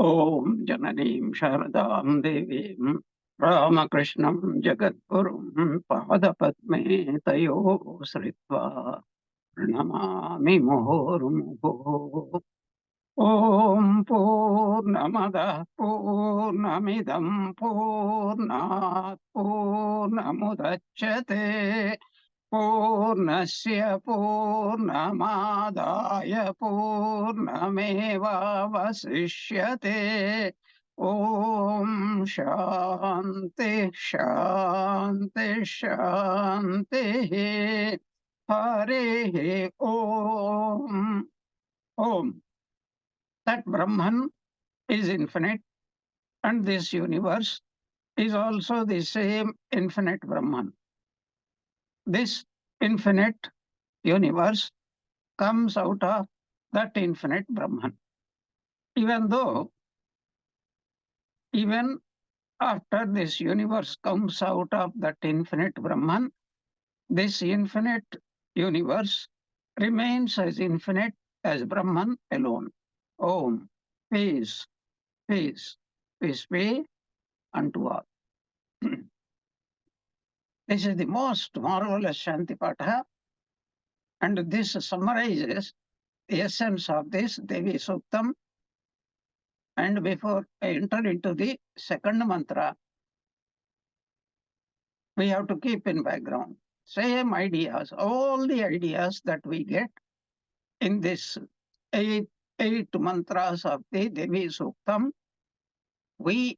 ॐ जननीं शारदां देवीं रामकृष्णं जगद्गुरुं पादपद्मे तयोः श्रित्वा प्रणमामि मुहुर्मुहुः। ॐ पूर्णमदः पूर्णमिदं पूर्णात् पूर्णमुदच्यते पूर्णस्य पूर्णमादाय पूर्णमेवावशिष्यते। ॐ शान्ति शान्ति शान्तिः। हरिः ॐ। ॐ. That Brahman is infinite, and this universe is also the same infinite Brahman. This infinite universe comes out of that infinite Brahman. Even after this universe comes out of that infinite Brahman, this infinite universe remains as infinite as Brahman alone. Om. Peace, peace, peace be unto all. This is the most marvelous Shantipatha, and this summarizes the essence of this Devi Suktam. And before I enter into the second mantra, we have to keep in background same ideas, all the ideas that we get in this eight mantras of the Devi Suktam, we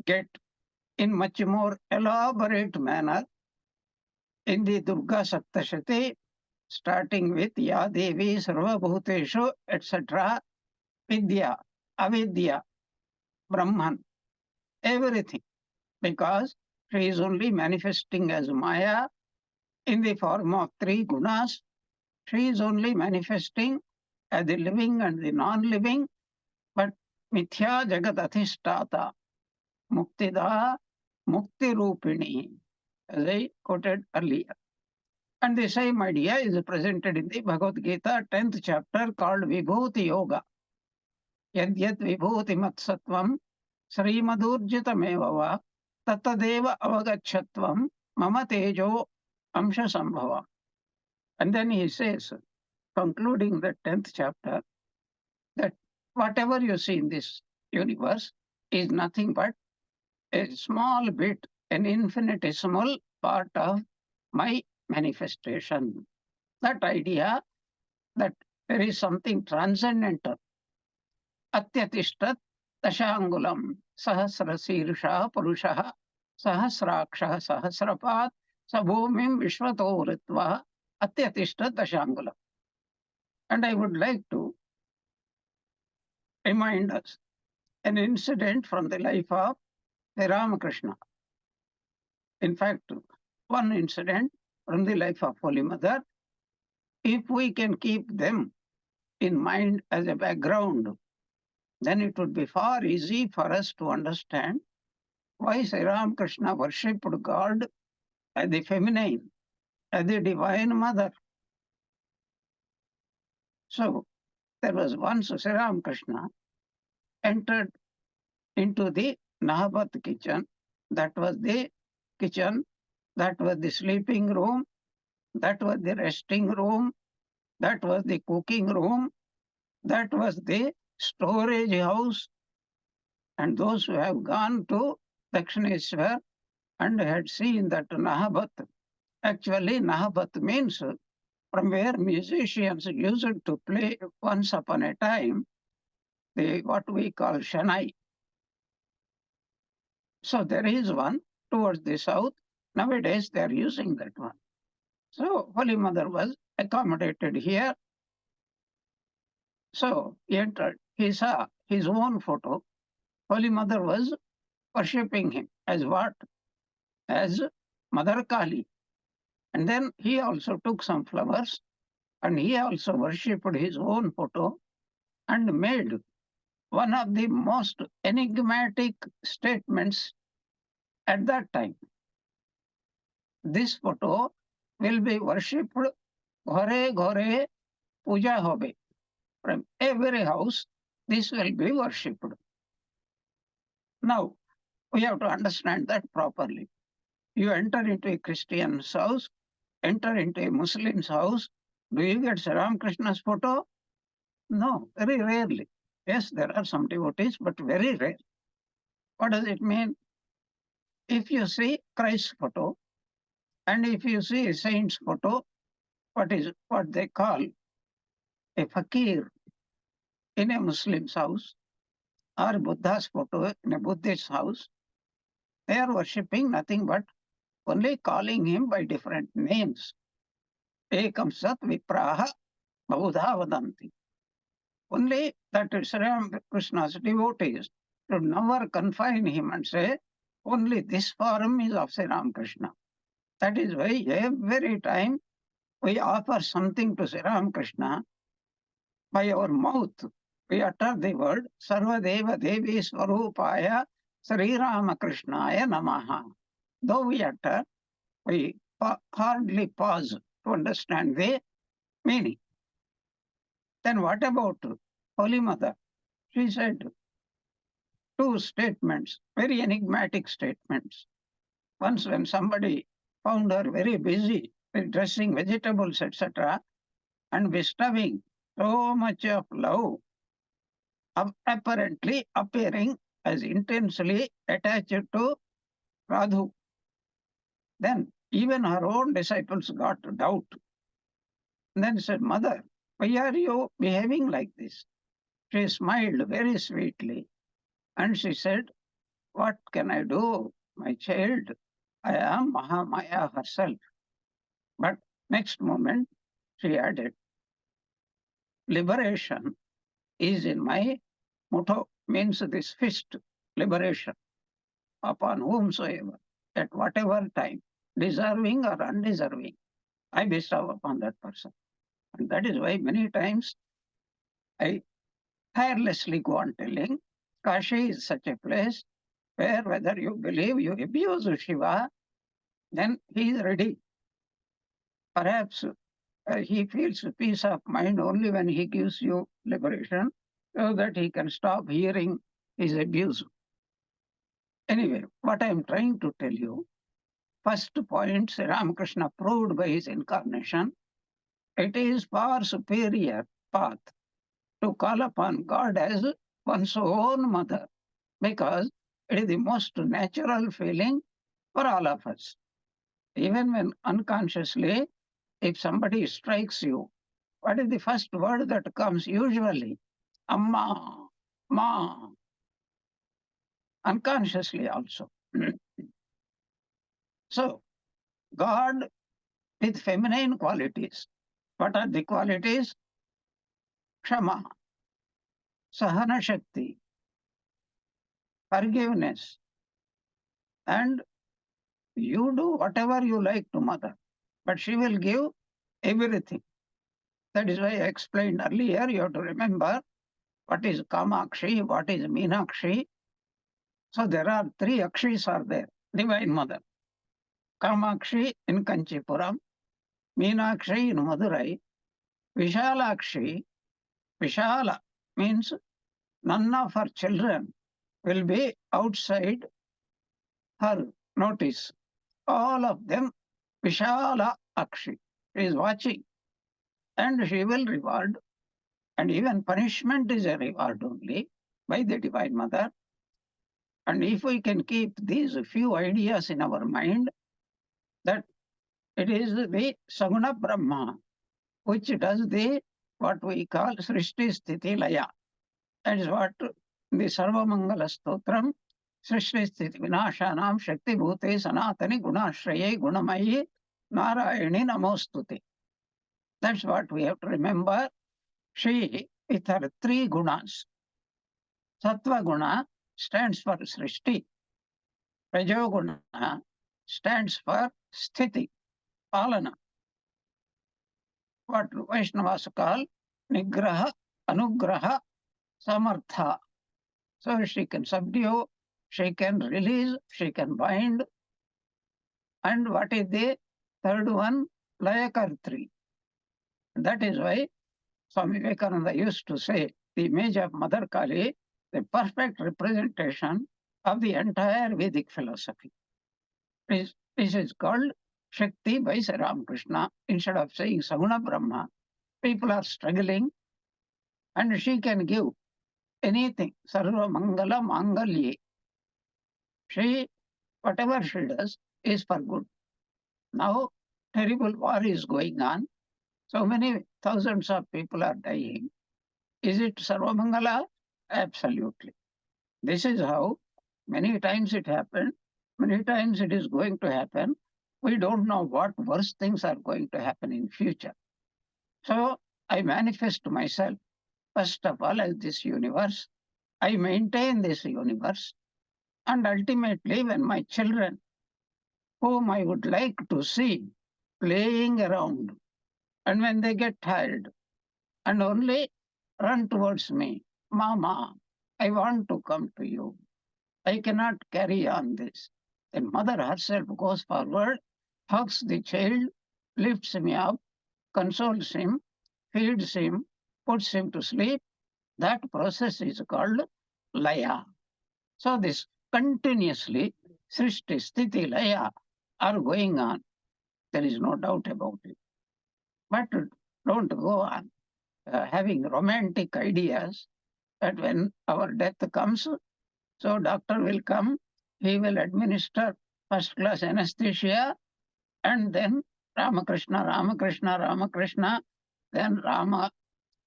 get in much more elaborate manner in the Durga Saptashati, starting with Ya Devi Sarva Bhuteshu, etc., Vidya, Avidya, Brahman, everything, because she is only manifesting as Maya in the form of three gunas. She is only manifesting as the living and the non-living, but Mithya Jagat Adhishtata, Muktida, Mukti Rupini, as I quoted earlier. And the same idea is presented in the Bhagavad Gita 10th chapter called Vibhuti Yoga. Yadyat Vibhuti Matsatvam Srimadurjitameva va Tattadeva Avagachatvam Mama Tejo Amsha Sambhava. And then he says, concluding the 10th chapter, that whatever you see in this universe is nothing but a small bit, an infinitesimal part of my manifestation. That idea that there is something transcendental. Atyatishtat dashangulam sahasrasirsha purushaha sahasraksha sahasrapat sabhumim vishvato ritva atyatishtat dashangulam. And I would like to remind us an incident from the life of the Ramakrishna. In fact, one incident from the life of Holy Mother. If we can keep them in mind as a background, then it would be far easy for us to understand why Sri Ramakrishna worshipped God as the feminine, as the Divine Mother. So, there was once Sri Ramakrishna entered into the Nahabat kitchen. That was the kitchen, that was the sleeping room, that was the resting room, that was the cooking room, that was the storage house. And those who have gone to Dakshineshwar and had seen that Nahabat, actually Nahabat means from where musicians used to play once upon a time, what we call Shanai. So there is one towards the south. Nowadays they are using that one. So Holy Mother was accommodated here. So he entered. He saw his own photo. Holy Mother was worshipping him as what? As Mother Kali. And then he also took some flowers and he also worshipped his own photo and made one of the most enigmatic statements at that time. This photo will be worshipped ghore ghore puja hobe. From every house, this will be worshipped. Now, we have to understand that properly. You enter into a Christian's house, enter into a Muslim's house, do you get Sri Ramakrishna's photo? No, very rarely. Yes, there are some devotees, but very rare. What does it mean? If you see Christ's photo, and if you see a saint's photo, what they call a fakir in a Muslim's house, or Buddha's photo in a Buddhist house, they are worshipping nothing but only calling him by different names. Ekam sat vipraha bahudha vadanti. Only that Sri Ramakrishna's devotees should never confine him and say, only this form is of Sri Ramakrishna. That is why every time we offer something to Sri Ramakrishna, by our mouth, we utter the word Sarvadeva Devi Swarupaya Sri Ramakrishnaya Namaha. Though we utter, we hardly pause to understand the meaning. Then what about Holy Mother? She said two statements, very enigmatic statements. Once when somebody found her very busy with dressing vegetables, etc., and bestowing so much of love, apparently appearing as intensely attached to Radhu, then even her own disciples got doubt. And then said, Mother, why are you behaving like this? She smiled very sweetly and she said, what can I do, my child? I am Mahamaya herself. But next moment, she added, liberation is in my motto, means this fist, liberation, upon whomsoever, at whatever time, deserving or undeserving, I bestow upon that person. And that is why many times I tirelessly go on telling, Kashi is such a place where whether you believe you abuse Shiva, then he is ready. Perhaps he feels peace of mind only when he gives you liberation so that he can stop hearing his abuse. Anyway, what I am trying to tell you, first point, Sri Ramakrishna proved by his incarnation, it is far superior path to call upon God as one's own mother, because it is the most natural feeling for all of us. Even when unconsciously, if somebody strikes you, what is the first word that comes usually? Amma, ma, unconsciously also. So, God with feminine qualities. What are the qualities? Kshama, Sahana Shakti, forgiveness, and you do whatever you like to mother, but she will give everything. That is why I explained earlier, you have to remember what is Kamakshi, what is Meenakshi. So there are three Akshis are there, Divine Mother. Kamakshi in Kanchipuram, Meenakshi in Madurai, Vishalakshi, Vishala means none of her children will be outside her notice. All of them, Vishala Akshi, is watching and she will reward. And even punishment is a reward only by the Divine Mother. And if we can keep these few ideas in our mind, that it is the Saguna Brahma, which does the what we call Srishti Sthiti Laya. That is what the Sarvamangala Stotram, Srishti Sthiti Vinashanam Shakti Bhute Sanatani Gunashraye Gunamayi Narayani Namostuti. That's what we have to remember. She, with her three gunas, Sattva Guna stands for Srishti, Rajoguna stands for Sthiti, Palana. What Vaishnavas call Nigraha, Anugraha, Samartha. So she can subdue, she can release, she can bind. And what is the third one? Layakartri. That is why Swami Vivekananda used to say the image of Mother Kali, the perfect representation of the entire Vedic philosophy. This is called Shakti by Sri Ramakrishna. Instead of saying Saguna Brahma, people are struggling, and she can give anything. Sarva Mangala Mangalye. She, whatever she does, is for good. Now, terrible war is going on. So many thousands of people are dying. Is it Sarvamangala? Absolutely. This is how many times it happened. Many times it is going to happen. We don't know what worse things are going to happen in future. So I manifest myself, first of all, as this universe. I maintain this universe. And ultimately, when my children, whom I would like to see playing around, and when they get tired and only run towards me, Mama, I want to come to you. I cannot carry on this. Then mother herself goes forward, hugs the child, lifts him up, consoles him, feeds him, puts him to sleep. That process is called laya. So this continuously Srishti, Sthiti, Laya are going on. There is no doubt about it. But don't go on having romantic ideas that when our death comes, so doctor will come, he will administer first class anesthesia, and then Ramakrishna, Ramakrishna, Ramakrishna, then Rama,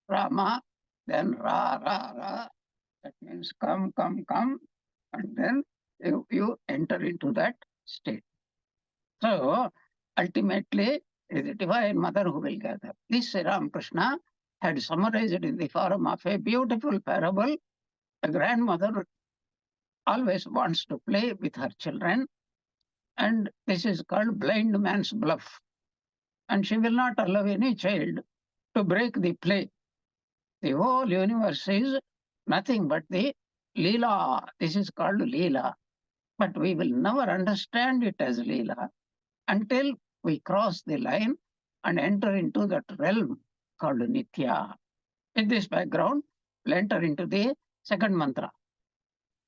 Rama, then Ra, Ra, Ra. That means come, come, come, and then you enter into that state. So ultimately, it is the Divine Mother who will gather. This Sri Ramakrishna had summarized it in the form of a beautiful parable. A grandmother always wants to play with her children, and this is called blind man's bluff. And she will not allow any child to break the play. The whole universe is nothing but the Leela. This is called Leela. But we will never understand it as Leela until we cross the line and enter into that realm called Nitya. In this background, we'll enter into the second mantra.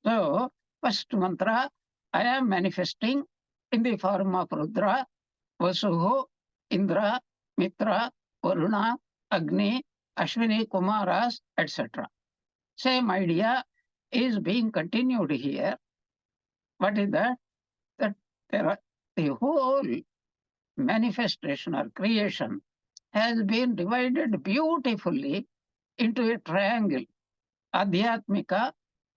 So, first mantra, I am manifesting in the form of Rudra, Vasuho, Indra, Mitra, Varuna, Agni, Ashwini, Kumaras, etc. Same idea is being continued here. What is that? That there are, the whole manifestation or creation has been divided beautifully into a triangle, Adhyatmika,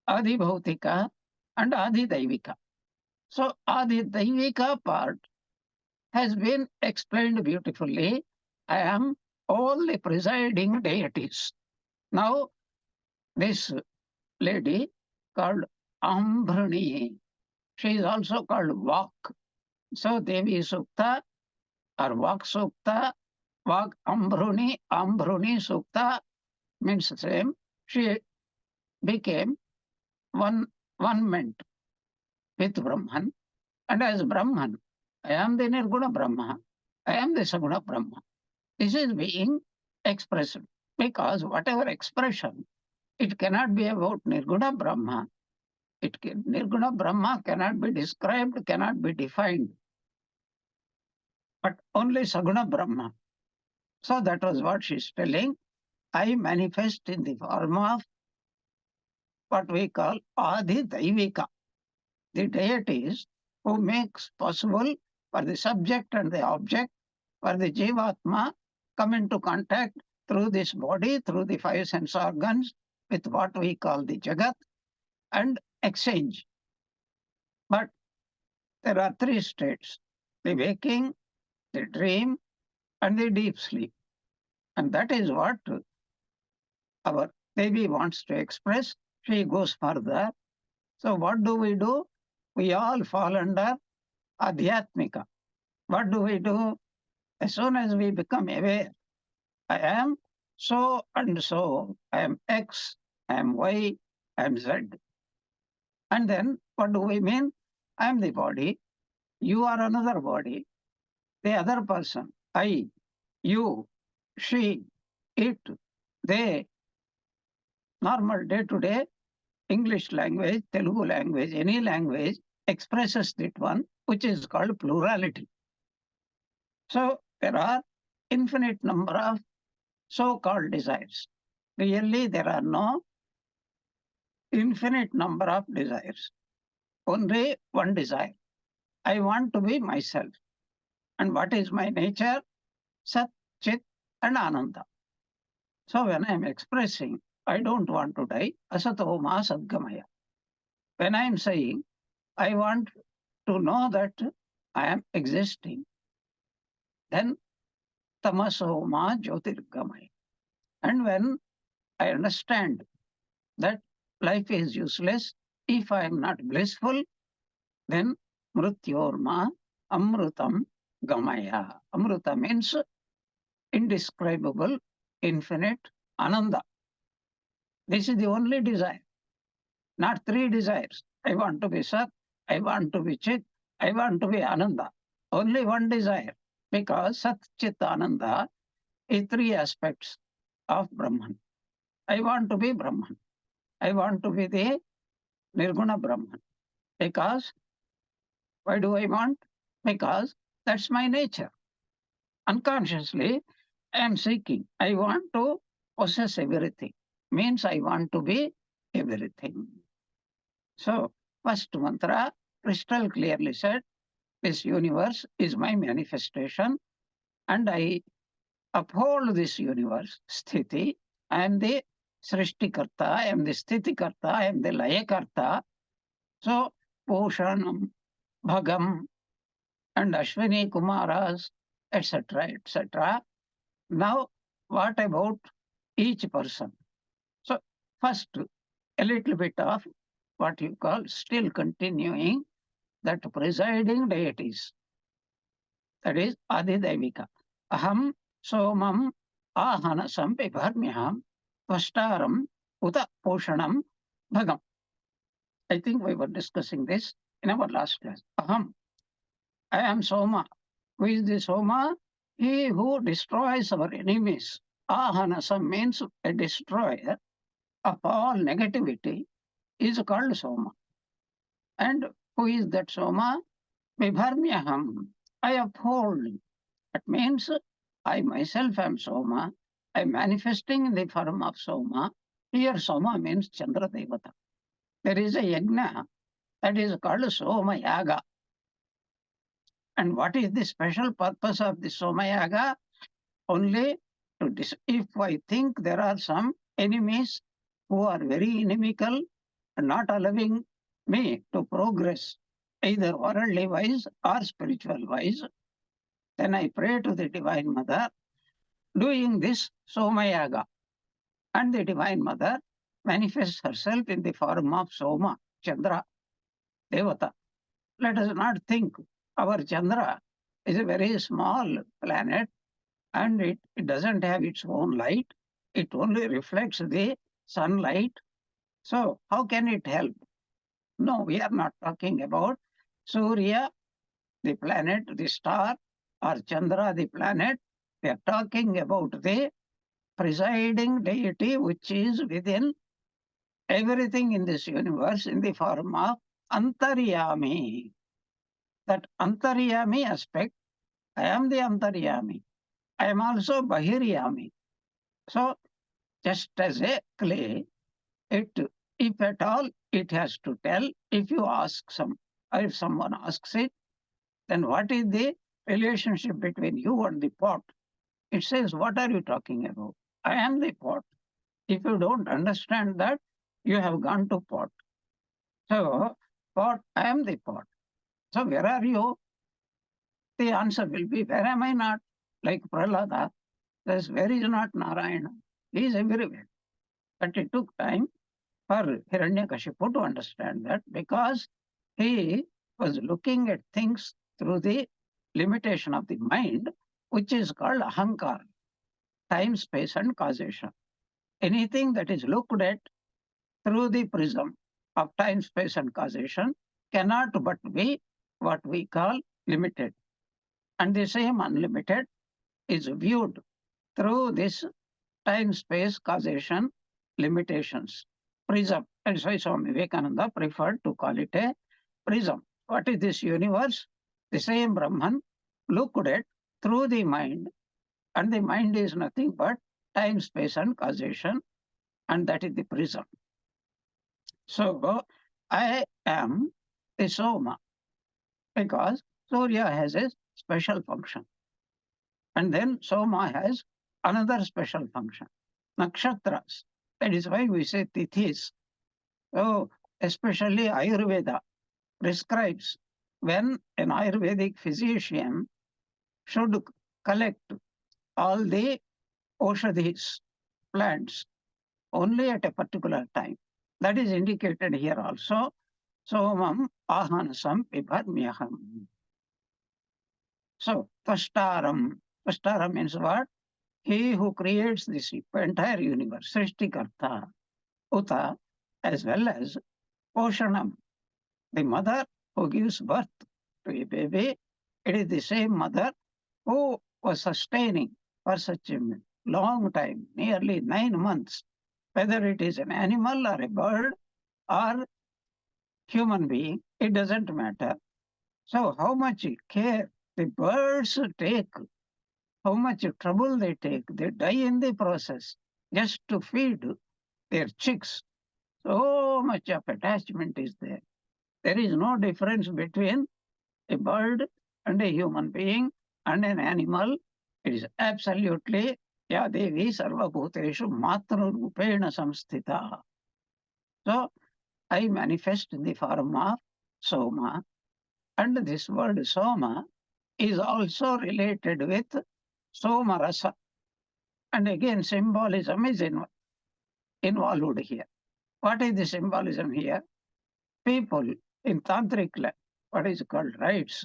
Adhibhautika, and Adhidaivika. So Adhidaivika part has been explained beautifully. I am all the presiding deities. Now, this lady called Ambhrani, she is also called Vak. So Devi Sukta or Vak Sukta, Vak Ambhruni, Ambhruni Sukta means the same. She became one meant with Brahman. And as Brahman, I am the Nirguna Brahma, I am the Saguna Brahma. This is being expressed because whatever expression, it cannot be about Nirguna Brahma. Nirguna Brahma cannot be described, cannot be defined, but only Saguna Brahma. So that was what she's telling. I manifest in the form of what we call Adi Daivika, the deities who makes possible for the subject and the object, for the Jivatma come into contact through this body, through the five sense organs, with what we call the Jagat, and exchange. But there are three states, the waking, the dream, and the deep sleep. And that is what our Devi wants to express. She goes further. So what do? We all fall under Adhyatmika. What do? As soon as we become aware, I am so and so, I am X, I am Y, I am Z. And then what do we mean? I am the body, you are another body, the other person, I, you, she, it, they, normal day to day, English language, Telugu language, any language expresses that one, which is called plurality. So there are infinite number of so-called desires. Really, there are no infinite number of desires. Only one desire. I want to be myself. And what is my nature? Sat, Chit, and Ananda. So when I am expressing, I don't want to die, Asato Ma Sadgamaya. When I am saying, I want to know that I am existing, then Tamaso Ma Jyotirgamaya. And when I understand that life is useless if I am not blissful, then Mrityorma Amrutam Gamaya. Amruta means indescribable, infinite Ananda. This is the only desire, not three desires. I want to be Sat, I want to be Chit, I want to be Ananda. Only one desire, because Sat, Chit, Ananda is three aspects of Brahman. I want to be Brahman. I want to be the Nirguna Brahman. Because, why do I want? Because that's my nature. Unconsciously, I am seeking. I want to possess everything. Means I want to be everything. So, first mantra crystal clearly said, this universe is my manifestation and I uphold this universe, sthiti. I am the Srishtikarta, I am the Sthitikarta, I am the Layakarta. So, Poshanam, Bhagam, and Ashwini Kumaras, etc., etc. Now, what about each person? So, first, a little bit of what you call still continuing that presiding deities. That is Adidevika. Aham Somam Ahanasam Bibharmyaham Vastaram Uta Poshanam Bhagam. I think we were discussing this in our last class. Aham, I am Soma. Who is the Soma? He who destroys our enemies. Ahanasam means a destroyer of all negativity is called Soma. And who is that Soma? Vibharmyaham. I uphold. That means I myself am Soma. I am manifesting in the form of Soma. Here Soma means Chandra Devata. There is a yajna that is called Soma Yaga. And what is the special purpose of the Soma Yaga? Only to if I think there are some enemies who are very inimical and not allowing me to progress either worldly wise or spiritual wise, then I pray to the Divine Mother doing this Somayaga. And the Divine Mother manifests herself in the form of Soma, Chandra, Devata. Let us not think our Chandra is a very small planet and it doesn't have its own light. It only reflects the sunlight. So how can it help? No, we are not talking about Surya, the planet, the star, or Chandra, the planet. We are talking about the presiding deity which is within everything in this universe in the form of Antaryami. That Antaryami aspect, I am the Antaryami. I am also Bahiryami. So just as a clay, it, if at all, it has to tell. If you ask or if someone asks it, then what is the relationship between you and the pot? It says, what are you talking about? I am the pot. If you don't understand that, you have gone to pot. So, pot, I am the pot. So, where are you? The answer will be, where am I not? Like Prahlada, says, where is not Narayana? He is everywhere. But it took time for Hiranyakashipu to understand that because he was looking at things through the limitation of the mind, which is called ahankar, time, space, and causation. Anything that is looked at through the prism of time, space, and causation cannot but be what we call limited. And the same unlimited is viewed through this time, space, causation limitations. prism. That's why Swami Vivekananda preferred to call it a prism. What is this universe? The same Brahman looked at through the mind, and the mind is nothing but time, space, and causation, and that is the prism. So I am the Soma because Surya has a special function. And then Soma has another special function. Nakshatras. That is why we say tithis. So especially Ayurveda prescribes when an Ayurvedic physician should collect all the oshadhis, plants, only at a particular time. That is indicated here also. Somam ahanasam pibharmyaham. So, Tvashtaram. Tvashtaram means what? He who creates this entire universe, Srishtikarta, Uta, as well as Poshanam, the mother who gives birth to a baby. It is the same mother who was sustaining for such a long time, nearly 9 months, whether it is an animal or a bird or human being, it doesn't matter. So how much care the birds take, how much trouble they take, they die in the process just to feed their chicks. So much of attachment is there. There is no difference between a bird and a human being and an animal. It is absolutely Ya Devi Sarvabhuteshu Matra Rupena Samsthita. So I manifest in the form of Soma, and this word Soma is also related with Somarasa. And again, symbolism is involved here. What is the symbolism here? People in Tantric, what is called rites,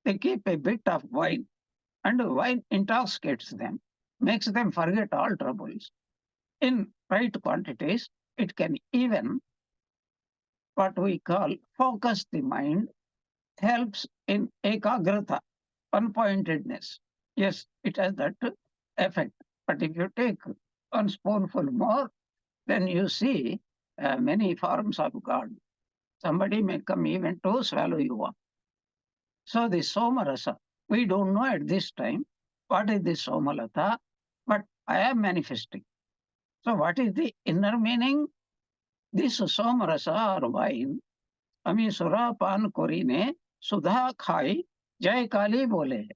they keep a bit of wine, and wine intoxicates them, makes them forget all troubles. In right quantities, it can even, what we call, focus the mind, helps in ekagrata, one-pointedness. Yes, it has that effect. But if you take one spoonful more, then you see many forms of God. Somebody may come even to swallow you up. So the Somarasa, we don't know at this time what is the Somalata, but I am manifesting. So what is the inner meaning? This Somarasa or wine, Ami Surapan Korine, Sudha Khai, Jai Kali Bole.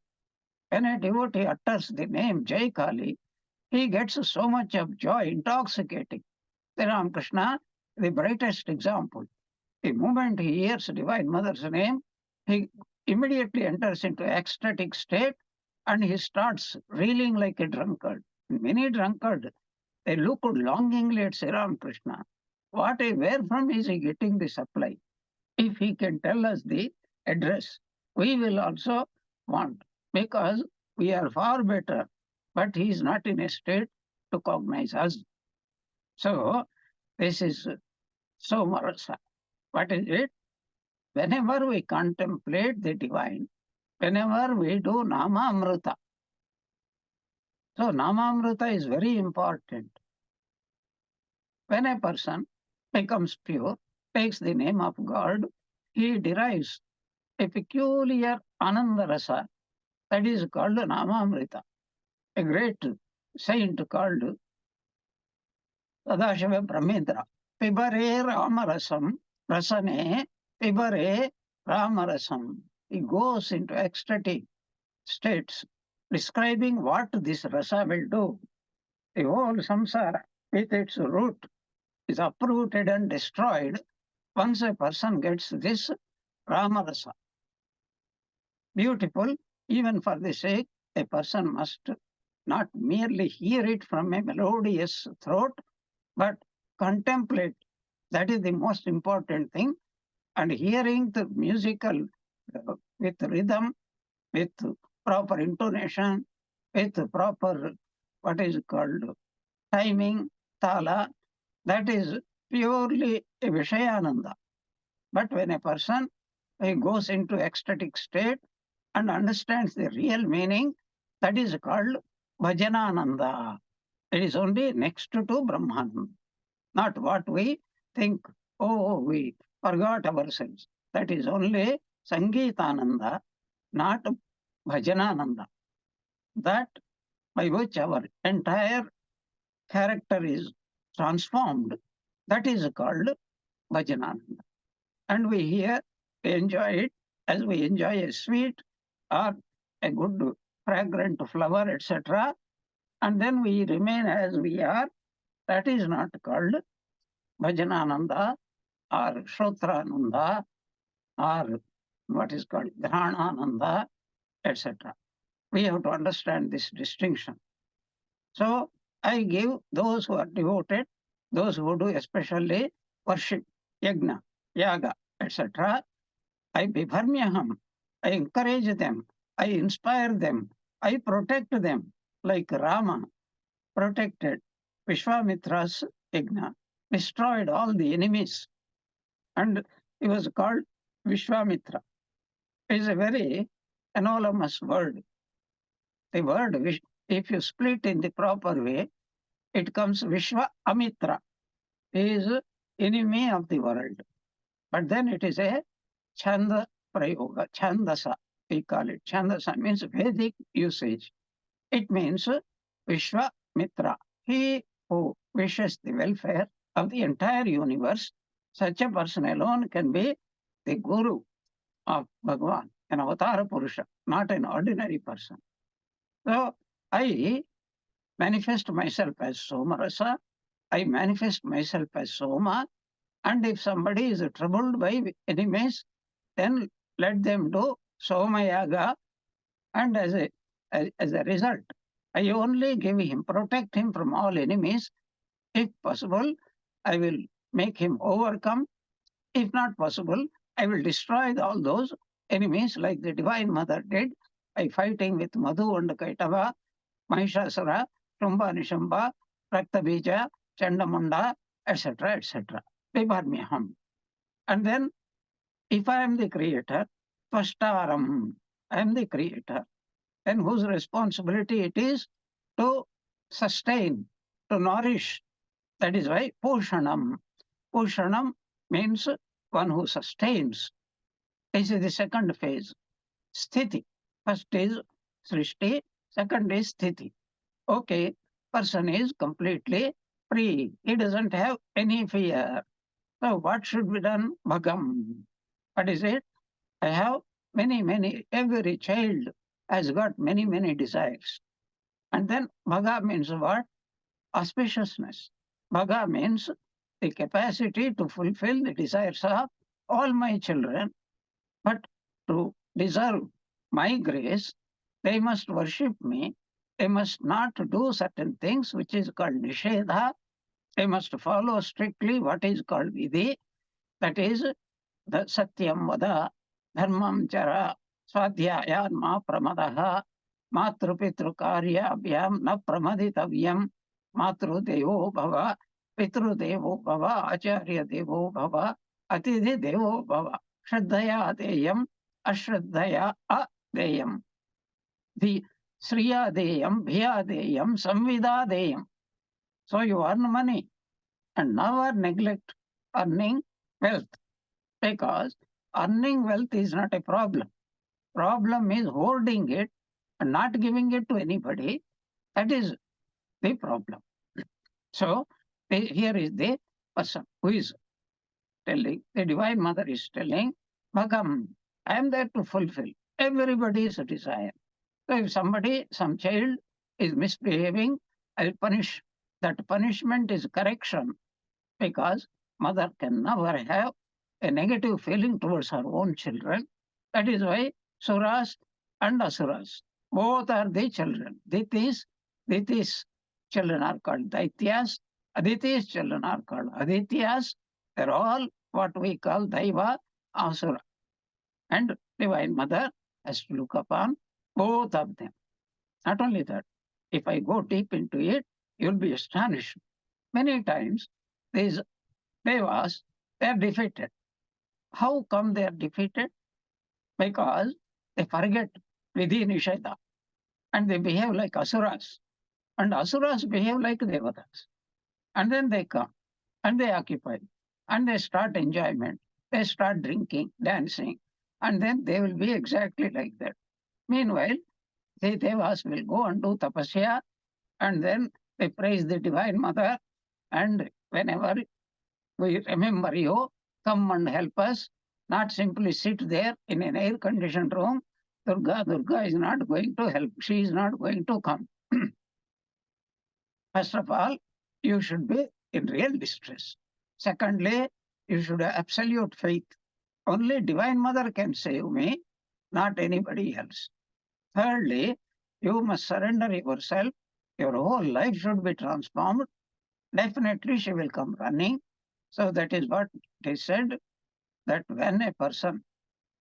When a devotee utters the name Jai Kali, he gets so much of joy, intoxicating. The Ramakrishna, the brightest example. The moment he hears Divine Mother's name, he immediately enters into ecstatic state and he starts reeling like a drunkard. Many drunkard, they look longingly at Sri Ramakrishna. Where from is he getting the supply? If he can tell us the address, we will also want, because we are far better, but he is not in a state to cognize us. So this is Somarasa. What is it? Whenever we contemplate the divine, whenever we do Namamrita. So Namamrita is very important. When a person becomes pure, takes the name of God, he derives a peculiar Ananda Rasa that is called Namamrita. A great saint called Sadashiva Brahmendra. Pibare Ramarasam, Rasane, Pibare Ramarasam. He goes into ecstatic states, describing what this rasa will do. The whole samsara, with its root, is uprooted and destroyed once a person gets this Ramarasa. Beautiful, even for the sake, a person must not merely hear it from a melodious throat, but contemplate. That is the most important thing. And hearing the musical with rhythm, with proper intonation, with proper, what is called, timing, tala, that is purely a Vishayananda. But when a person goes into ecstatic state and understands the real meaning, that is called Bhajanananda. It is only next to Brahman, not what we think, oh, we forgot ourselves. That is only Sangeetananda, not Bhajanananda. That by which our entire character is transformed, that is called Bhajanananda. And we here enjoy it as we enjoy a sweet or a good fragrant flower, etc. And then we remain as we are. That is not called Bhajanananda or Shotrananda or what is called Dhranananda, etc. We have to understand this distinction. So I give those who are devoted, those who do especially worship, yagna, yaga, etc. I bibharmyaham, I encourage them, I inspire them, I protect them, like Rama protected Vishwamitra's yagna, destroyed all the enemies, and he was called Vishwamitra. It is a very anonymous word. The word, if you split in the proper way, it comes Vishwa Amitra. He is enemy of the world. But then it is a Chanda Prayoga, Chandasa, we call it. Chandasa means Vedic usage. It means Vishwa Mitra. He who wishes the welfare of the entire universe, such a person alone can be the Guru of Bhagavan, an Avatara Purusha, not an ordinary person. So I manifest myself as Somarasa, I manifest myself as Soma, and if somebody is troubled by enemies, then let them do Somayaga, and as a result, I only give him, protect him from all enemies. If possible, I will make him overcome. If not possible, I will destroy all those enemies like the Divine Mother did by fighting with Madhu and Kaitava, Mahishasura, Shambha Nishambha, Raktabija, Chandamunda, etc., etc. Vibharmyaham. And then, if I am the creator, Tvashtaram, I am the creator, then whose responsibility it is to sustain, to nourish. That is why Pushanam. Pushanam means one who sustains. This is the second phase. Sthiti. First is Srishti, second is Sthiti. Okay, person is completely free. He doesn't have any fear. So what should be done? Bhagam. What is it? I have many, every child has got many desires. And then Bhaga means what? Auspiciousness. Bhaga means the capacity to fulfill the desires of all my children. But to deserve my grace, they must worship me. They must not do certain things, which is called Nishedha. They must follow strictly what is called Vidhi. That is the Satyam Vada, Dharmam Chara, Swadhyaya Ma Pramadaha, Matrupitru Karyabhyam Na Pramaditavyam, Matru Devo Bhava, Pitru Devo Bhava, Acharya Devo Bhava, Atidhi Devo Bhava, Shraddhaya Deyam, Ashraddhaya Adeyam. The Sriya Deyam, Bhiya Deyam, Samvida Deyam. So you earn money and never neglect earning wealth, because earning wealth is not a problem. Problem is hoarding it and not giving it to anybody. That is the problem. So here is the person who is telling, the Divine Mother is telling, Bhagam, I am there to fulfill everybody's desire. So if somebody, some child is misbehaving, I'll punish. That punishment is correction, because mother can never have a negative feeling towards her own children. That is why Suras and Asuras, both are the children. Diti's children are called Daityas, Aditi's children are called Adityas. They're all what we call Daiva Asura. And Divine Mother has to look upon both of them. Not only that, if I go deep into it, you'll be astonished. Many times, these Devas, they are defeated. How come they are defeated? Because they forget Vidhi Nisheda and they behave like Asuras. And Asuras behave like Devatas. And then they come and they occupy. and they start enjoyment. They start drinking, dancing, and then they will be exactly like that. Meanwhile, the devas will go and do tapasya, and then they praise the Divine Mother, and whenever we remember you, come and help us, not simply sit there in an air-conditioned room. Durga is not going to help. She is not going to come. First of all, you should be in real distress. Secondly, you should have absolute faith. Only Divine Mother can save me, not anybody else. Thirdly, you must surrender yourself. Your whole life should be transformed. Definitely, she will come running. So that is what they said, that when a person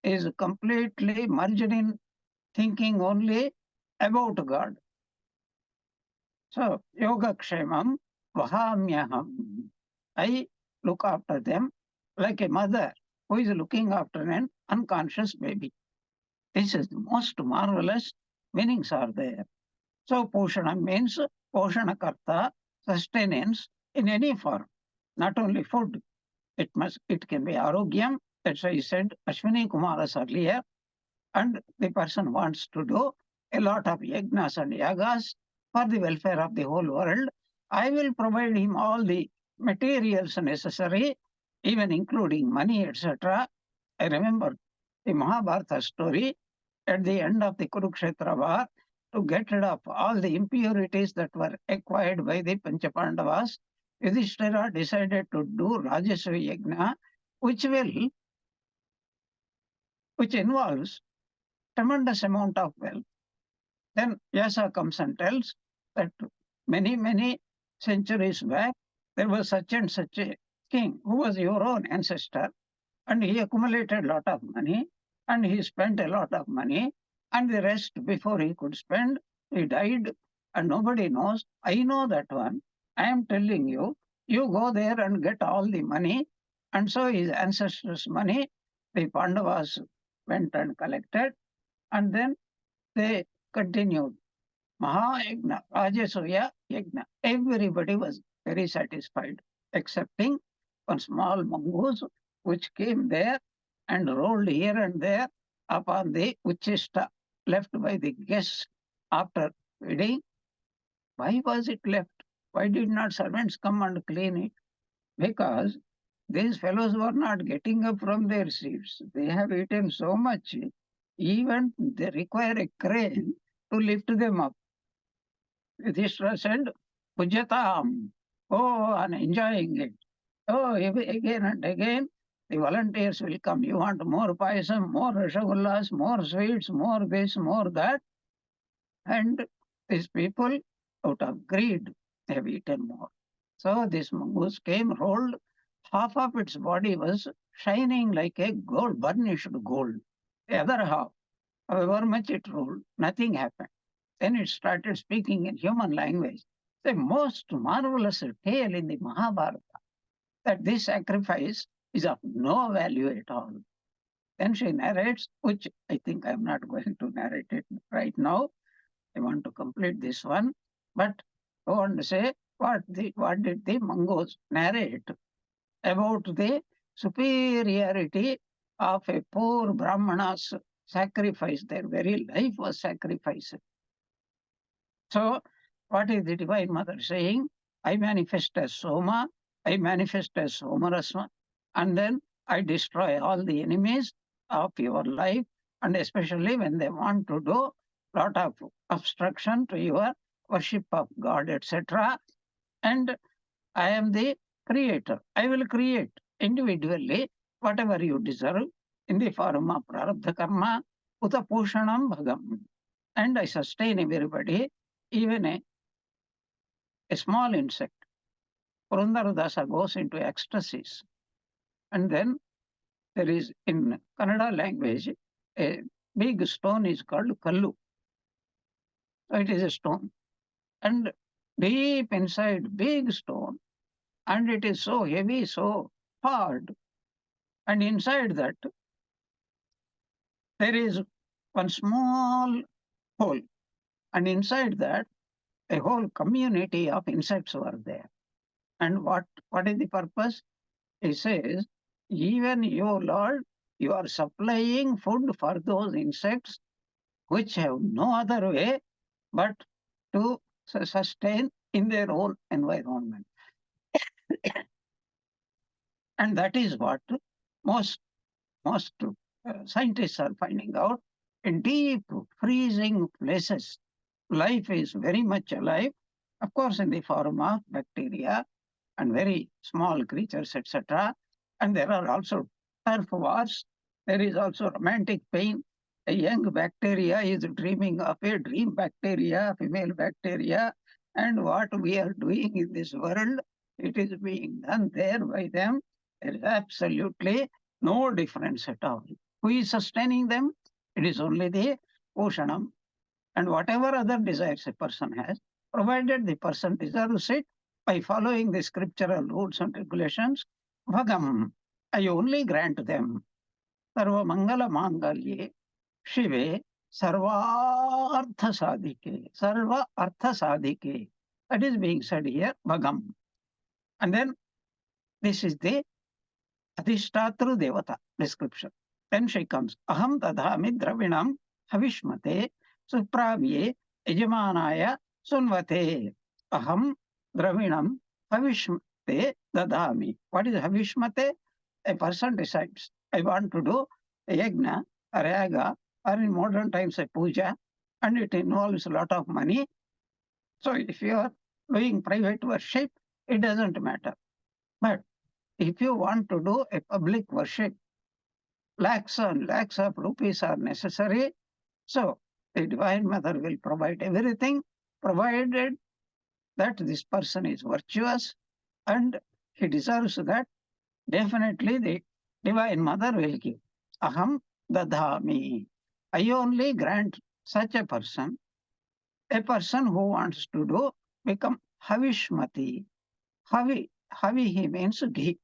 is completely merged in thinking only about God. So, yoga kshemam vahamyaham. I look after them like a mother who is looking after an unconscious baby. This is the most marvelous meanings are there. So, Poshanam means Poshanakarta, sustenance in any form, not only food. It can be Arogyam. That's why I said Ashwini Kumaras earlier. And the person wants to do a lot of yagnas and yagas for the welfare of the whole world. I will provide him all the materials necessary, even including money, etc. I remember the Mahabharata story at the end of the Kurukshetra war, to get rid of all the impurities that were acquired by the Panchapandavas. Yudhishthira decided to do Rajasva Yagna, which involves tremendous amount of wealth. Then Vyasa comes and tells that many centuries back, there was such and such a king who was your own ancestor, and he accumulated a lot of money, and he spent a lot of money, and the rest, before he could spend, he died, and nobody knows. I know that one. I am telling you, you go there and get all the money. And so his ancestors' money, the Pandavas went and collected, and then they continued. Mahayagna, Rajasuya Yagna. Everybody was very satisfied, excepting one small mongoose which came there and rolled here and there upon the Uchista left by the guests after feeding. Why was it left? Why did not servants come and clean it? Because these fellows were not getting up from their seats. They have eaten so much, even they require a crane to lift them up. Yudhishthira said, Pujatam. Oh, I'm enjoying it. Oh, again and again, the volunteers will come. You want more payasam, more rasagullas, more sweets, more this, more that. And these people, out of greed, have eaten more. So this mongoose came, rolled. Half of its body was shining like a gold, burnished gold. The other half, however much it rolled, nothing happened. Then it started speaking in human language. The most marvelous tale in the Mahabharata, that this sacrifice is of no value at all. Then she narrates, which I think I'm not going to narrate it right now. I want to complete this one. But I want to say what did the mongoose narrate about the superiority of a poor Brahmana's sacrifice. Their very life was sacrificed. So, what is the Divine Mother saying? I manifest as Soma, I manifest as Somarasma, and then I destroy all the enemies of your life, and especially when they want to do lot of obstruction to your worship of God, etc. And I am the creator. I will create individually whatever you deserve in the form of prarabdha karma, uta pushanam bhagam. And I sustain everybody, even a small insect. Purandaradasa goes into ecstasies. And then there is, in Kannada language, a big stone is called kallu. So it is a stone. And deep inside, big stone, and it is so heavy, so hard. And inside that, there is one small hole. And inside that, a whole community of insects were there. And what is the purpose? He says, even you, Lord, you are supplying food for those insects which have no other way but to sustain in their own environment. And that is what most scientists are finding out. In deep freezing places, life is very much alive, of course, in the form of bacteria and very small creatures, etc. And there are also turf wars. There is also romantic pain. A young bacteria is dreaming of a dream bacteria, female bacteria, and what we are doing in this world, it is being done there by them. There is absolutely no difference at all. Who is sustaining them? It is only the Oshanam. And whatever other desires a person has, provided the person deserves it by following the scriptural rules and regulations, Bhagam, I only grant them. Sarva Mangala Mangalye, Shive, Sarvartha Sadhike, Sarva Artha Sadhike. That is being said here, Bhagam. And then this is the Adhishtatru Devata description. Then she comes, Aham Dadhami Dravinam Havishmate Supravye Yajamanaya Sunvate. Aham Dravinam Havishmate Dadhami. What is Havishmate? A person decides, I want to do a yajna, a yaga, or in modern times a puja, and it involves a lot of money. So if you are doing private worship, it doesn't matter. But if you want to do a public worship, lakhs and lakhs of rupees are necessary. So the Divine Mother will provide everything, provided that this person is virtuous and he deserves that. Definitely the Divine Mother will give. Aham dadhami. I only grant such a person who wants to do, become Havishmati. Havi he means ghee.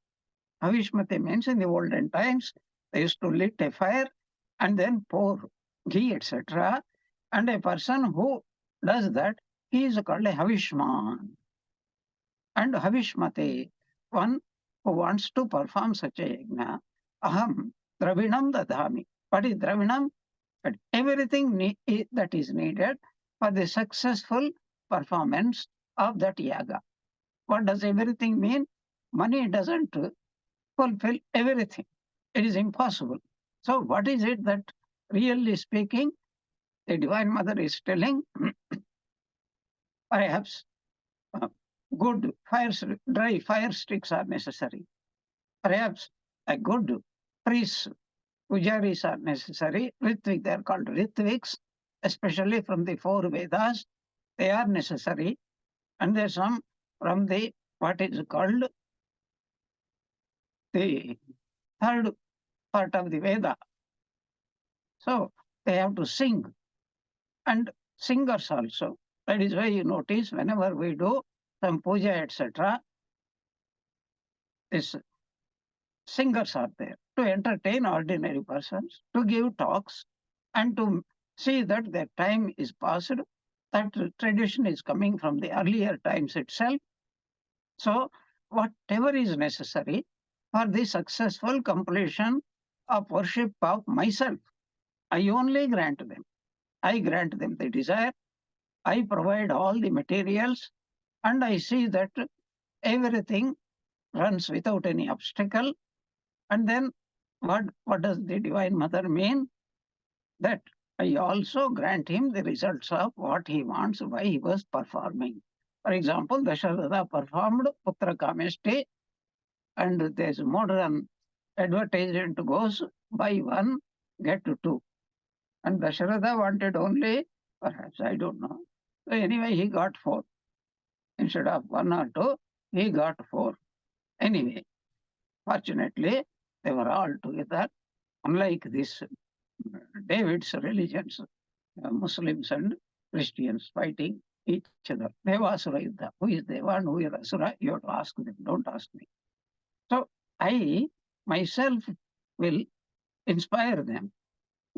Havishmati means in the olden times, they used to lit a fire and then pour ghee, etc. And a person who does that, he is called a Havishman. And Havishmate, one who wants to perform such a yajna, aham dravinam dadhami. What is dravinam? But everything that is needed for the successful performance of that yaga. What does everything mean? Money doesn't fulfill everything. It is impossible. So what is it that, really speaking, the Divine Mother is telling? Perhaps good dry fire sticks are necessary. Perhaps a good priest, pujaris are necessary. Ritvik, they are called Ritviks, especially from the 4 Vedas. They are necessary. And there's some from the, what is called, the 3rd part of the Veda. So they have to sing. And singers also. That is why you notice whenever we do some puja, etc., these singers are there to entertain ordinary persons, to give talks, and to see that their time is passed. That tradition is coming from the earlier times itself. So whatever is necessary for the successful completion of worship of myself, I only grant them. I grant them the desire. I provide all the materials, and I see that everything runs without any obstacle. And then what does the Divine Mother mean? That I also grant him the results of what he wants, why he was performing. For example, Dasharatha performed Putra Kameshti, and there's modern advertisement goes, buy one, get two. And Dasharatha wanted only, perhaps, I don't know. So anyway, he got 4. Instead of 1 or 2, he got 4. Anyway, fortunately, they were all together, unlike this David's religions, Muslims and Christians fighting each other. Devasura Yuddha. Who is Deva and who is Asura? You have to ask them. Don't ask me. So I myself will inspire them,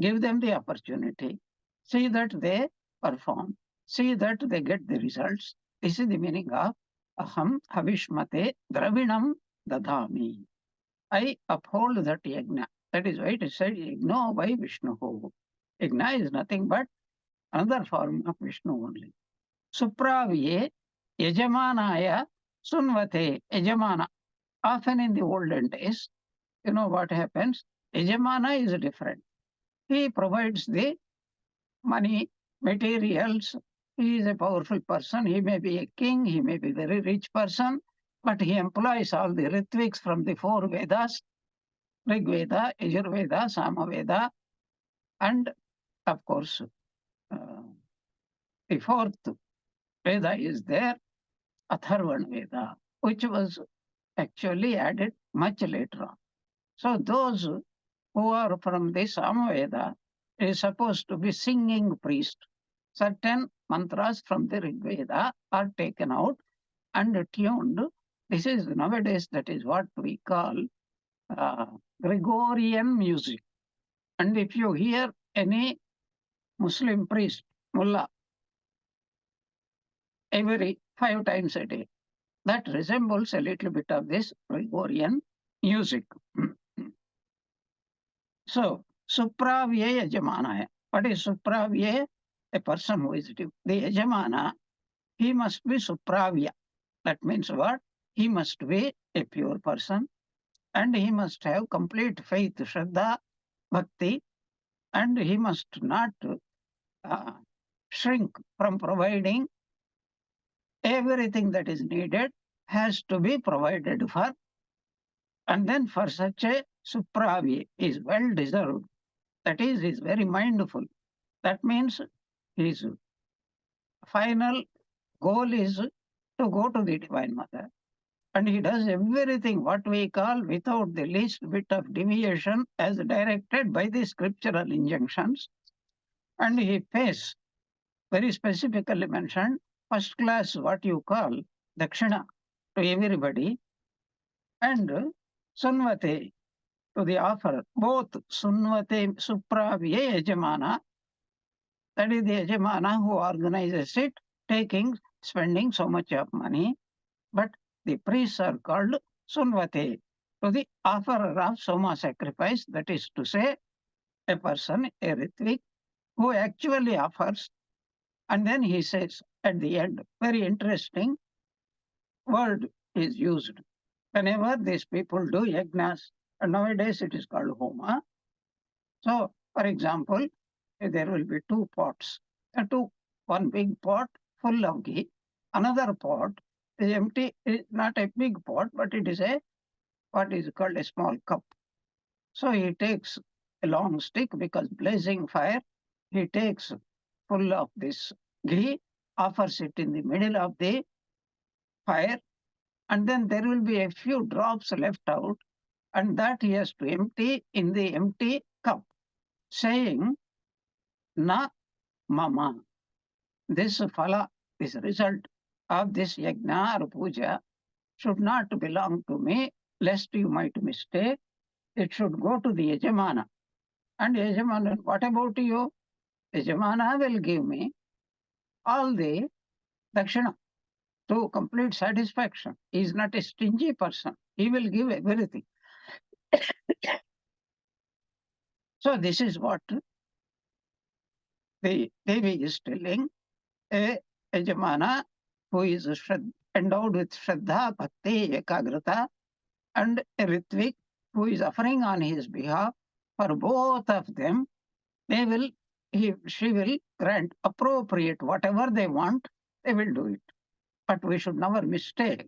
give them the opportunity, see that they perform, see that they get the results. This is the meaning of Aham Havishmate Dravinam Dadhami. I uphold that yajna. That is why it is said yajna by Vishnu. Yajna is nothing but another form of Vishnu only. Supraviye yajamanaya sunvate yajamana. Often in the olden days, you know what happens? Yajamana is different. He provides the money, materials. He is a powerful person. He may be a king. He may be a very rich person, but he employs all the ritviks from the four Vedas, Rig Veda, Yajurveda, Samaveda, and of course, uh, the fourth Veda is there, Atharvana Veda, which was actually added much later on. So those who are from the Samaveda is supposed to be singing priest. Certain mantras from the Rig Veda are taken out and tuned. This is nowadays, that is what we call uh, Gregorian music. And if you hear any Muslim priest, mullah, every 5 times a day, that resembles a little bit of this Gregorian music. So, Supravya Yajamana. What is Supravya? A person who is the Yajamana, he must be Supravya. That means what? He must be a pure person and he must have complete faith, Shraddha, Bhakti, and he must not uh, shrink from providing everything that is needed, has to be provided for. And then for such a Supravi is well deserved. That is very mindful. That means his final goal is to go to the Divine Mother. And he does everything what we call without the least bit of deviation as directed by the scriptural injunctions. And he pays, very specifically mentioned, first class what you call dakshina to everybody, and sunvate to the offer, both sunvate supravye yajamana, that is the yajamana who organizes it, spending so much of money, but the priests are called sunvate, to the offerer of soma sacrifice, that is to say, a person, a ritvik, who actually offers. And then he says at the end, very interesting word is used. Whenever these people do yajnas, and nowadays it is called homa. So, for example, there will be two pots. One big pot full of ghee, another pot is empty, is not a big pot, but it is what is called a small cup. So he takes a long stick, because blazing fire, he takes full of this ghee, offers it in the middle of the fire, and then there will be a few drops left out, and that he has to empty in the empty cup, saying, Na mama. This phala, this result of this yajna or puja should not belong to me, lest you might mistake. It should go to the yajamana. And yajamana, what about you? Yajamana will give me all the dakshina to complete satisfaction. He is not a stingy person. He will give everything. So this is what the Devi is telling. A yajamana who is endowed with Shraddha, Bhakti, Ekagrata, and a Ritvik who is offering on his behalf, for both of them, she will grant appropriate whatever they want, they will do it. But we should never mistake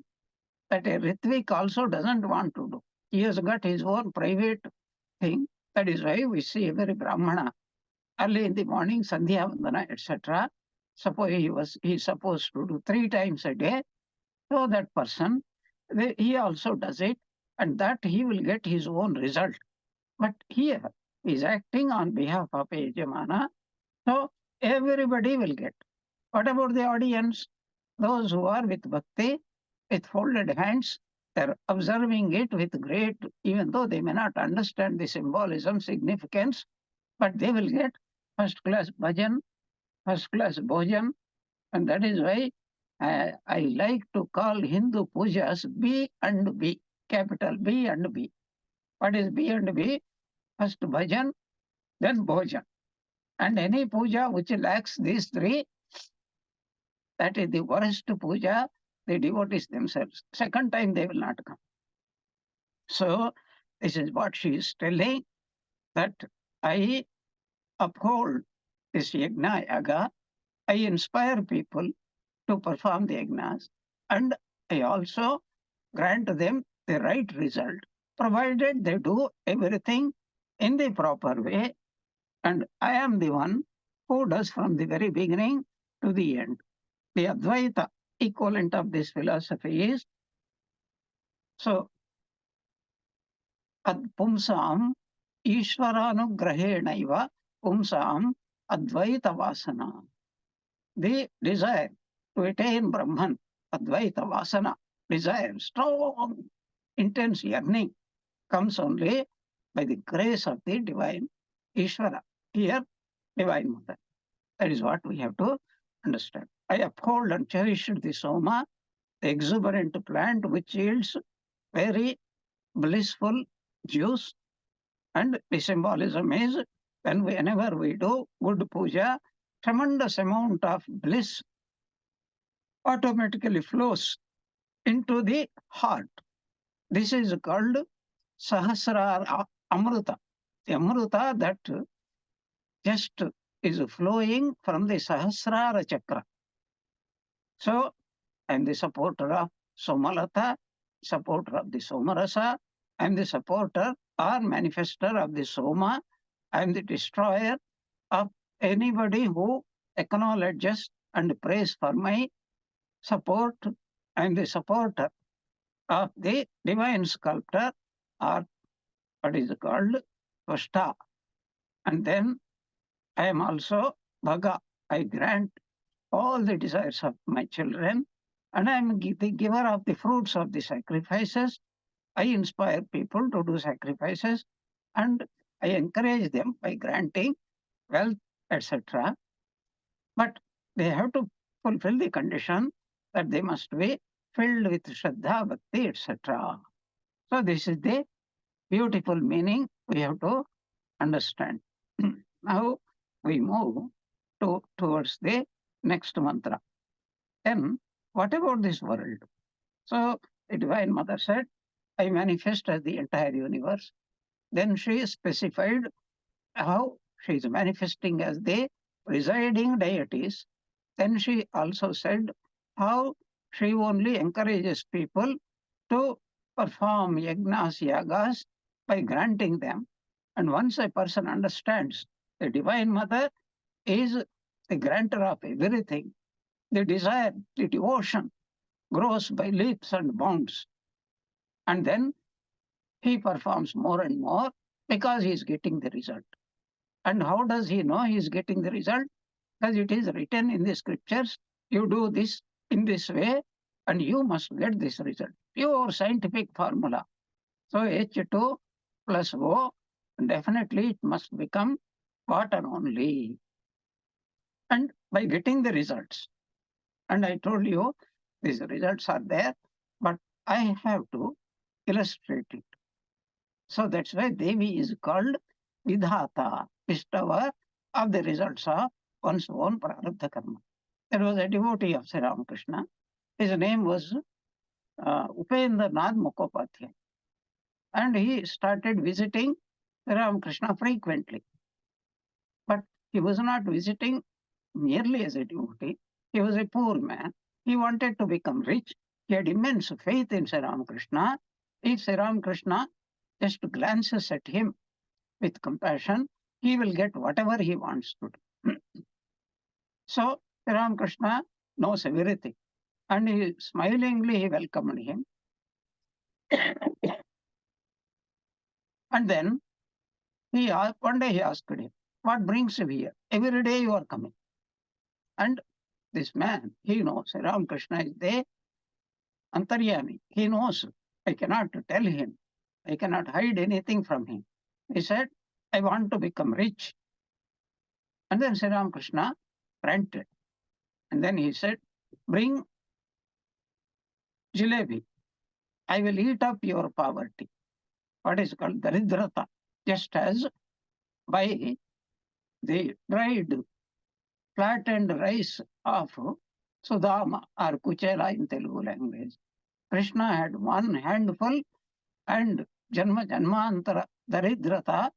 that a Ritvik also doesn't want to do. He has got his own private thing. That is why we see every Brahmana early in the morning, Sandhya Vandana, etc. Suppose he is supposed to do 3 times a day. So that person, he also does it, and that he will get his own result. But here he is acting on behalf of a Yajamana, so everybody will get. What about the audience? Those who are with bhakti, with folded hands, they're observing it with great, even though they may not understand the symbolism, significance, but they will get first class bhajan, first class bhojan, and that is why I like to call Hindu pujas B and B, capital B and B. What is B and B? First bhajan, then bhojan. And any puja which lacks these three, that is the worst puja, the devotees themselves. Second time they will not come. So this is what she is telling, that I uphold this yajna yaga, I inspire people to perform the yajnas, and I also grant them the right result, provided they do everything in the proper way. And I am the one who does from the very beginning to the end. The Advaita equivalent of this philosophy is, so ad pumsam ishwaranugrahenaiva pumsam advaita vasana. The desire to attain Brahman, Advaita Vasana, desire, strong, intense yearning, comes only by the grace of the divine Ishvara, here, divine mother. That is what we have to understand. I uphold and cherish the Soma, the exuberant plant which yields very blissful juice, and the symbolism is whenever we do good puja, tremendous amount of bliss automatically flows into the heart. This is called Sahasrara Amruta. The Amruta that just is flowing from the Sahasrara Chakra. So I am the supporter of Somalata, supporter of the Somarasa. I am the supporter or manifester of the Soma. I am the destroyer of anybody who acknowledges and prays for my support. I am the supporter of the divine sculptor, or what is called Vashta. And then I am also Bhaga. I grant all the desires of my children, and I am the giver of the fruits of the sacrifices. I inspire people to do sacrifices, and I encourage them by granting wealth, etc. But they have to fulfill the condition that they must be filled with Shraddha, Bhakti, etc. So this is the beautiful meaning we have to understand. Now we move towards the next mantra. Then, what about this world? So the Divine Mother said, I manifest as the entire universe. Then she specified how she is manifesting as the presiding deities. Then she also said how she only encourages people to perform yajnas, yagas by granting them. And once a person understands the Divine Mother is the grantor of everything, the desire, the devotion grows by leaps and bounds. And then he performs more and more because he is getting the result. And how does he know he is getting the result? Because it is written in the scriptures, you do this in this way and you must get this result. Pure scientific formula. So H2 plus O, definitely it must become water only. And by getting the results, and I told you these results are there, but I have to illustrate it. So that's why Devi is called Vidhata, bestower of the results of one's own prarabdha karma. There was a devotee of Sri Ramakrishna. His name was Upendranath Mukhopadhyay. And he started visiting Sri Ramakrishna frequently. But he was not visiting merely as a devotee. He was a poor man. He wanted to become rich. He had immense faith in Sri Ramakrishna. If Sri Ramakrishna just glances at him with compassion, he will get whatever he wants to do. So Sri Ramakrishna knows everything. And he smilingly he welcomed him. And then one day he asked him, what brings you here? Every day you are coming. And this man, he knows Ramakrishna is there, Antaryami. He knows. I cannot tell him. I cannot hide anything from him. He said, I want to become rich. And then Sri Ramakrishna granted. And then he said, bring jalebi. I will eat up your poverty. what is called daridrata, just as by the dried flattened rice of Sudama or Kuchela in Telugu language. Krishna had one handful and Janma Janmantara Daridrata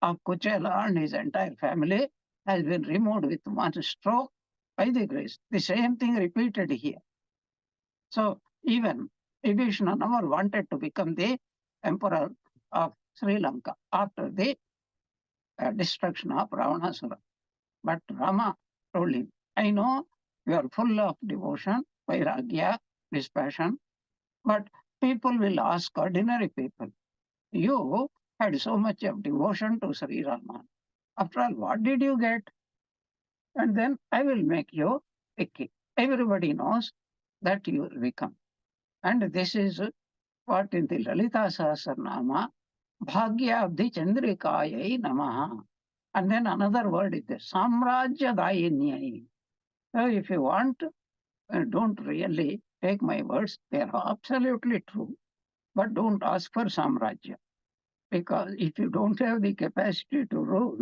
of Kuchela and his entire family has been removed with one stroke by the grace. The same thing repeated here. So even Vibhishana never wanted to become the emperor of Sri Lanka after the destruction of Ravanasura. But Rama told him, I know you are full of devotion, vairagya, dispassion, but people will ask ordinary people, you had so much of devotion to Sri Rama. After all, what did you get? And then I will make you a king. Everybody knows that you will become. And this is what in the Lalita Sahasranama, Bhagya Abdi Chandrikayai Namaha. And then another word is there, Samrajya Dayinyai. So if you want, don't really take my words. They are absolutely true. But don't ask for Samrajya. Because if you don't have the capacity to rule,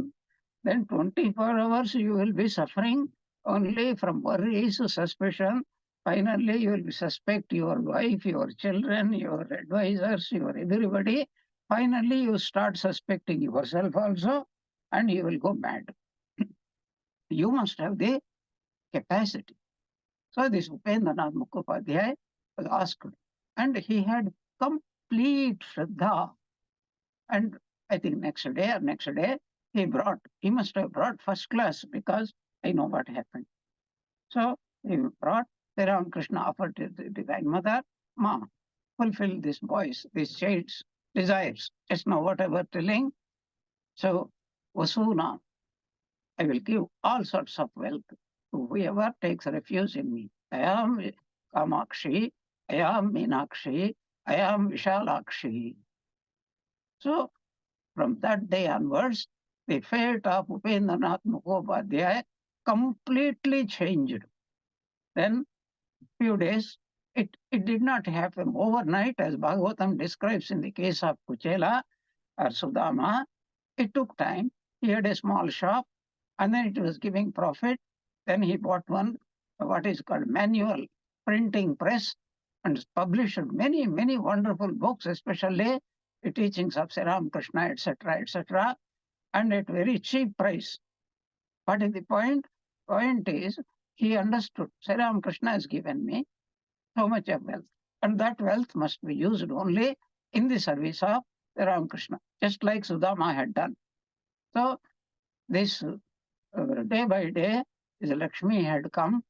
then 24 hours you will be suffering only from worries, suspicion. Finally, you will suspect your wife, your children, your advisors, your everybody. Finally, you start suspecting yourself also, and you will go mad. You must have the capacity. So this Upendranath Mukhopadhyay was asked, and he had complete Shraddha. And I think next day, he must have brought first class because I know what happened. So he brought Sri Ramakrishna offered to the Divine Mother, Ma, fulfill this boy's, this child's desires. Just now what I was telling. So Vasuna, I will give all sorts of wealth to whoever takes refuge in me. I am Kamakshi, I am Meenakshi, I am Vishalakshi. So from that day onwards, the fate of Upendranath Mukhopadhyay completely changed. Then, few days, it did not happen overnight, as Bhagavatam describes in the case of Kuchela or Sudama. It took time. He had a small shop, and then it was giving profit. Then he bought one, what is called manual printing press, and published many, many wonderful books, especially the teachings of Sri Ramakrishna, etc., etc., and at very cheap price. What is the point? Point is, he understood Sri Ramakrishna has given me so much of wealth, and that wealth must be used only in the service of Sri Ramakrishna, just like Sudama had done. So this day by day, his Lakshmi had come,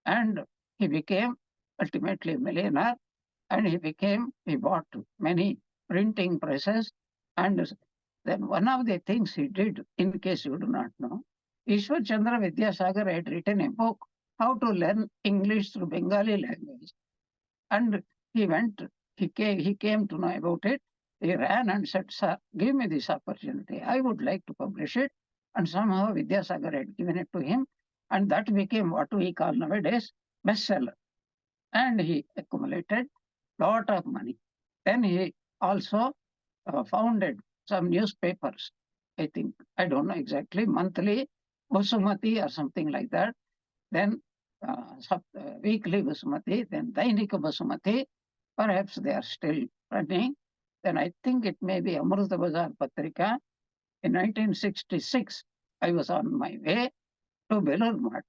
and he became ultimately a millionaire, and he bought many printing presses, and then one of the things he did, in case you do not know, Ishwar Chandra Vidyasagar had written a book, How to Learn English Through Bengali Language. And he came to know about it. He ran and said, Sir, give me this opportunity. I would like to publish it. And somehow Vidyasagar had given it to him. And that became what we call nowadays bestseller. And he accumulated lot of money. Then he also founded some newspapers. I think, I don't know exactly, monthly Vasumati or something like that. Then weekly Vasumati, then Dainika Vasumati. Perhaps they are still running. Then I think it may be Amrita Bazar Patrika. In 1966, I was on my way to Belur Math.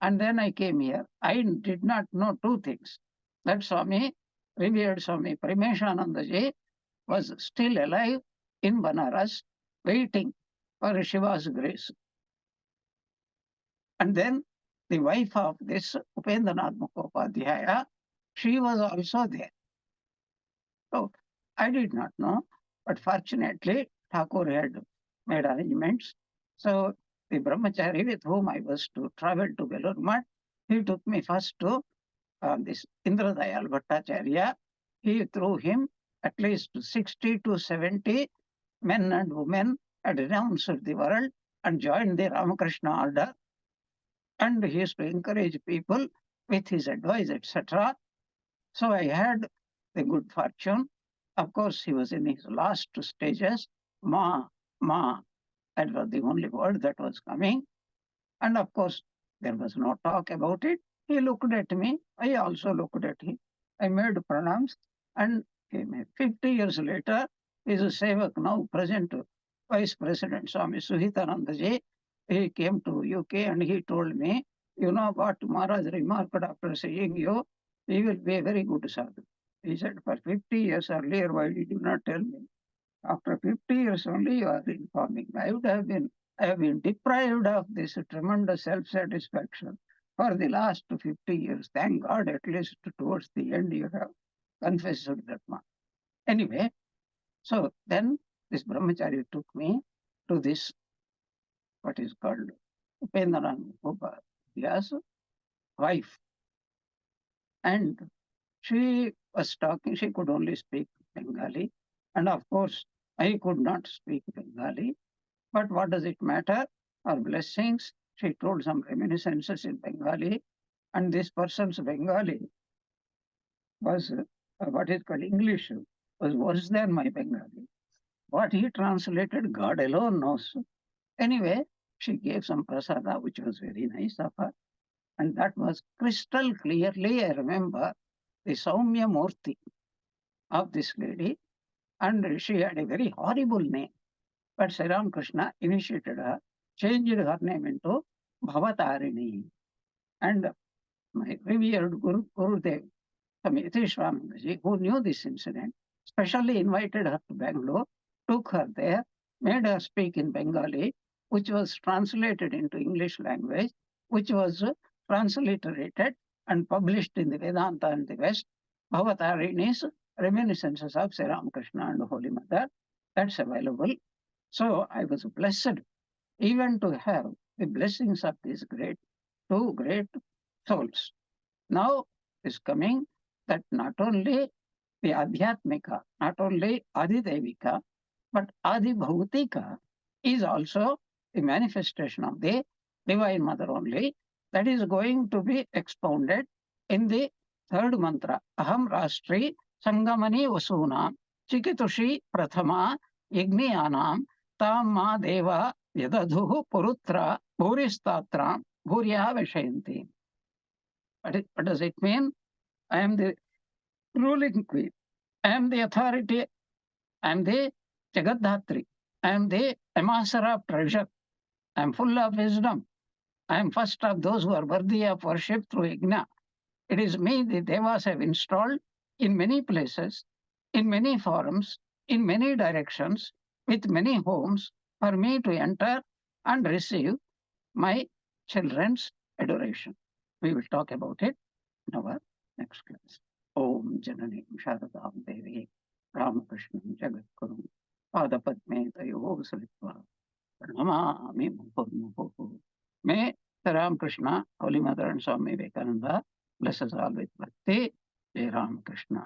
And then I came here. I did not know two things. That Swami, revered Swami Parameshanandaji, was still alive in Banaras, waiting for Shiva's grace. And then the wife of this Upendranath Mukhopadhyaya, she was also there. So I did not know, but fortunately, Thakur had made arrangements. So the brahmachari with whom I was to travel to Belur Math, he took me first to this Indradayal Bhattacharya. He, through him, at least 60 to 70 men and women had renounced the world and joined the Ramakrishna order. And he used to encourage people with his advice, etc. So I had the good fortune Of course, he was in his last stages. Ma, ma, that was the only word that was coming. And of course, there was no talk about it. He looked at me. I also looked at him. I made pranams. And 50 years later, his Sevak, now present Vice President Swami Suhitanandaji, he came to UK and he told me, you know what Maharaj remarked after seeing you, he will be a very good sadhu. He said, for 50 years earlier, why did you not tell me? After 50 years only you are informing. I have been deprived of this tremendous self-satisfaction for the last 50 years. Thank God, at least towards the end you have confessed that much. Anyway, so then this brahmachari took me to this, what is called Upendranath Upadhyay's wife. And she was talking, she could only speak Bengali. And of course, I could not speak Bengali. But what does it matter? Our blessings. She told some reminiscences in Bengali. And this person's Bengali was what is called English, was worse than my Bengali. What he translated, God alone knows. Anyway, she gave some prasada, which was very nice of her. And that was crystal clearly, I remember, the Saumya Murti of this lady. And she had a very horrible name. But Sri Krishna initiated her, changed her name into Bhavatarini. And my revered Guru Gurudev, Swami Dayatmanandaji, who knew this incident, specially invited her to Bangalore, took her there, made her speak in Bengali, which was translated into English language, which was transliterated and published in the Vedanta and the West, Bhavatarini's Reminiscences of Sri Krishna and Holy Mother. That's available. So I was blessed even to have the blessings of these two great souls. Now is coming that not only the Adhyatmika, not only Adidevika, but Adibhautika is also the manifestation of the Divine Mother only. That is going to be expounded in the third mantra, Aham Rastri Sangamani Vasuna Chikitushi Prathama Yigniyanam Tam Ma Deva Yadadhu Purutra Bhuristatra Bhurya Vishayanti. What does it mean? I am the ruling queen. I am the authority. I am the Jagadhatri. I am the amasser of treasure. I am full of wisdom. I am first of those who are worthy of worship through Yajna. It is me the Devas have installed in many places, in many forums, in many directions, with many homes, for me to enter and receive my children's adoration. We will talk about it in our next class. Om Jananim Sharadam Devi Ramakrishnan Jagatkurum Padapadme Tayo Sritva Pranamami Mupurmuhu. May the Ramakrishna, Holy Mother and Swami Vivekananda bless us all with bhakti. Jai Ramakrishna.